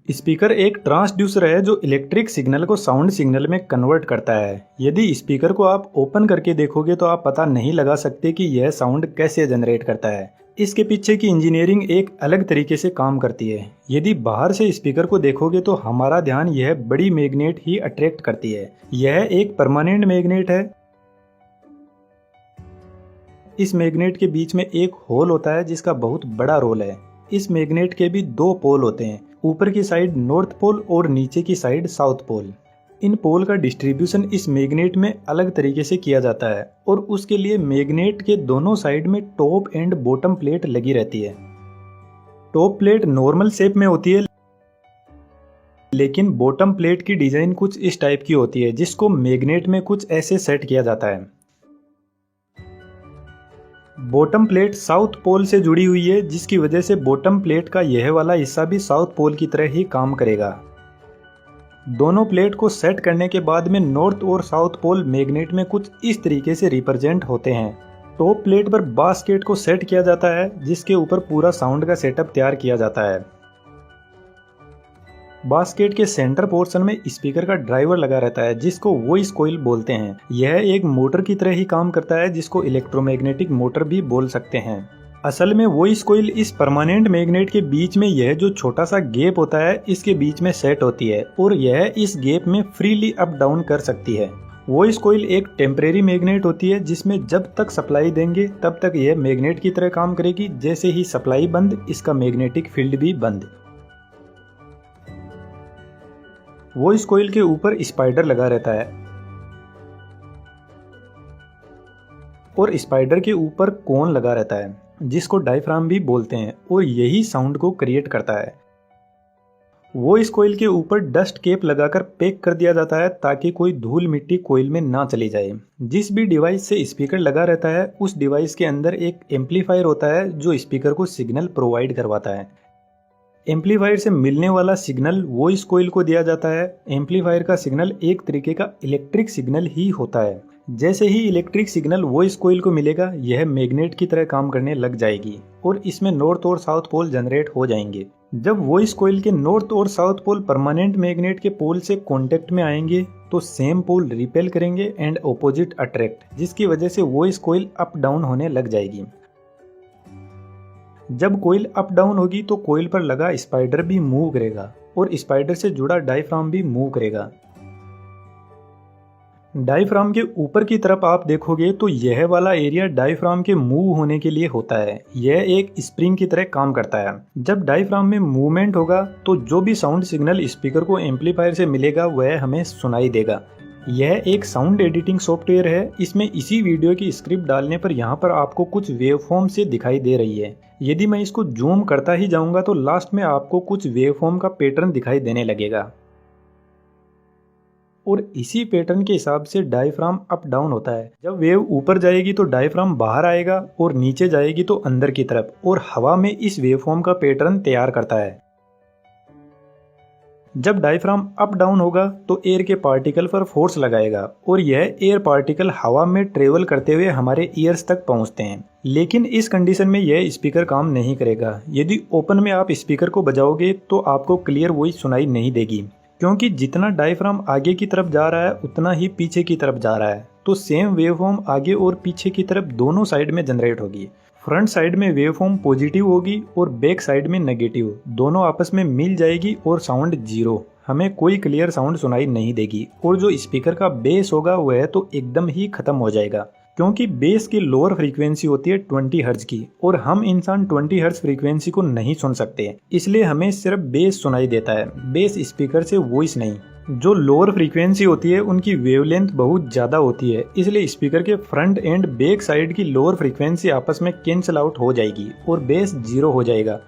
Speaker एक transducer है जो इलेक्ट्रिक सिग्नल को साउंड सिग्नल में कन्वर्ट करता है। यदि स्पीकर को आप ओपन करके देखोगे तो आप पता नहीं लगा सकते कि यह साउंड कैसे जनरेट करता है। इसके पीछे की इंजीनियरिंग एक अलग तरीके से काम करती है। यदि बाहर से स्पीकर को देखोगे तो हमारा ध्यान यह बड़ी मैग्नेट ही अट्रैक्ट करती है। यह एक परमानेंट मैग्नेट है। इस मैग्नेट के बीच में एक होल होता है जिसका बहुत बड़ा रोल है। इस मैग्नेट के भी दो पोल होते हैं, ऊपर की साइड नॉर्थ पोल और नीचे की साइड साउथ पोल। इन पोल का डिस्ट्रीब्यूशन इस मैग्नेट में अलग तरीके से किया जाता है और उसके लिए मैग्नेट के दोनों साइड में टॉप एंड बॉटम प्लेट लगी रहती है। टॉप प्लेट नॉर्मल शेप में होती है, लेकिन बॉटम प्लेट की डिजाइन कुछ इस टाइप की होती है जिसको मैग्नेट में कुछ ऐसे सेट किया जाता है। बॉटम प्लेट साउथ पोल से जुड़ी हुई है, जिसकी वजह से बॉटम प्लेट का यह वाला हिस्सा भी साउथ पोल की तरह ही काम करेगा। दोनों प्लेट को सेट करने के बाद में नॉर्थ और साउथ पोल मैग्नेट में कुछ इस तरीके से रिप्रेजेंट होते हैं। टॉप प्लेट पर बास्केट को सेट किया जाता है जिसके ऊपर पूरा साउंड का सेटअप तैयार किया जाता है। बास्केट के सेंटर पोर्शन में स्पीकर का ड्राइवर लगा रहता है जिसको वॉइस कॉइल बोलते हैं। यह एक मोटर की तरह ही काम करता है जिसको इलेक्ट्रोमैग्नेटिक मोटर भी बोल सकते हैं। असल में वॉइस कॉइल इस परमानेंट मैग्नेट के बीच में यह जो छोटा सा गैप होता है इसके बीच में सेट होती है और यह इस गैप में फ्रीली अप डाउन कर सकती है। वॉइस कॉइल एक टेम्परेरी मैग्नेट होती है जिसमें जब तक सप्लाई देंगे तब तक यह मैग्नेट की तरह काम करेगी। जैसे ही सप्लाई बंद, इसका मैग्नेटिक फील्ड भी बंद। वॉइस कॉइल के ऊपर स्पाइडर लगा रहता है और स्पाइडर के ऊपर कोन लगा रहता है जिसको डायफ्राम भी बोलते हैं और यही साउंड को क्रिएट करता है। वॉइस कॉइल के ऊपर डस्ट कैप लगाकर पैक कर दिया जाता है ताकि कोई धूल मिट्टी कॉइल में ना चली जाए। जिस भी डिवाइस से स्पीकर लगा रहता है उस डिवाइस के अंदर एक एम्पलीफायर होता है जो स्पीकर को सिग्नल प्रोवाइड करवाता है। एम्पलीफायर से मिलने वाला सिग्नल वॉइस कॉइल को दिया जाता है। एम्पलीफायर का सिग्नल एक तरीके का इलेक्ट्रिक सिग्नल ही होता है। जैसे ही इलेक्ट्रिक सिग्नल वॉइस कॉइल को मिलेगा यह मैग्नेट की तरह काम करने लग जाएगी और इसमें नॉर्थ और साउथ पोल जनरेट हो जाएंगे। जब वॉइस कॉइल के नॉर्थ और साउथ पोल परमानेंट मैग्नेट के पोल से कांटेक्ट में आएंगे तो सेम पोल रिपेल करेंगे एंड ऑपोजिट अट्रैक्ट, जिसकी वजह से वॉइस कॉइल अप डाउन होने लग जाएगी। जब कॉइल अप डाउन होगी तो कॉइल पर लगा स्पाइडर भी मूव करेगा और स्पाइडर से जुड़ा डायफ्राम भी मूव करेगा। डायफ्राम के ऊपर की तरफ आप देखोगे तो यह वाला एरिया डायफ्राम के मूव होने के लिए होता है। यह एक स्प्रिंग की तरह काम करता है। जब डायफ्राम में मूवमेंट होगा तो जो भी साउंड सिग्नल स्पीकर को एम्पलीफायर से मिलेगा वह हमें सुनाई देगा। यह एक साउंड एडिटिंग सॉफ्टवेयर है। इसमें इसी वीडियो की स्क्रिप्ट डालने पर यहाँ पर आपको कुछ वेवफॉर्म से दिखाई दे रही है। यदि मैं इसको जूम करता ही जाऊंगा तो लास्ट में आपको कुछ वेवफॉर्म का पैटर्न दिखाई देने लगेगा और इसी पैटर्न के हिसाब से डायफ्राम अप डाउन होता है। जब वेव ऊपर जाएगी तो डायफ्राम बाहर आएगा और नीचे जाएगी तो अंदर की तरफ, और हवा में इस वेवफॉर्म का पैटर्न तैयार करता है। जब डायफ्राम अप डाउन होगा तो एयर के पार्टिकल पर फोर्स लगाएगा और यह एयर पार्टिकल हवा में ट्रेवल करते हुए हमारे ईयर्स तक पहुंचते हैं। लेकिन इस कंडीशन में यह स्पीकर काम नहीं करेगा। यदि ओपन में आप स्पीकर को बजाओगे तो आपको क्लियर वॉइस सुनाई नहीं देगी, क्योंकि जितना डायफ्राम आगे की तरफ जा रहा है उतना ही पीछे की तरफ जा रहा है। तो सेम वेवफॉर्म आगे और पीछे की तरफ दोनों साइड में जनरेट होगी। फ्रंट साइड में वेवफॉर्म पॉजिटिव होगी और बैक साइड में नेगेटिव, दोनों आपस में मिल जाएगी और साउंड जीरो, हमें कोई क्लियर साउंड सुनाई नहीं देगी। और जो स्पीकर का बेस होगा वह तो एकदम ही खत्म हो जाएगा, क्योंकि बेस की लोअर फ्रीक्वेंसी होती है 20 हर्ट्ज की और हम इंसान 20 हर्ट्ज फ्रीक्वेंसी को नहीं सुन सकते, इसलिए हमें सिर्फ बेस सुनाई देता है, बेस स्पीकर से वॉइस नहीं। जो लोअर फ्रीक्वेंसी होती है उनकी वेवलेंथ बहुत ज़्यादा होती है, इसलिए स्पीकर के फ्रंट एंड बैक साइड की लोअर फ्रीक्वेंसी आपस में कैंसिल आउट हो जाएगी और बेस जीरो हो जाएगा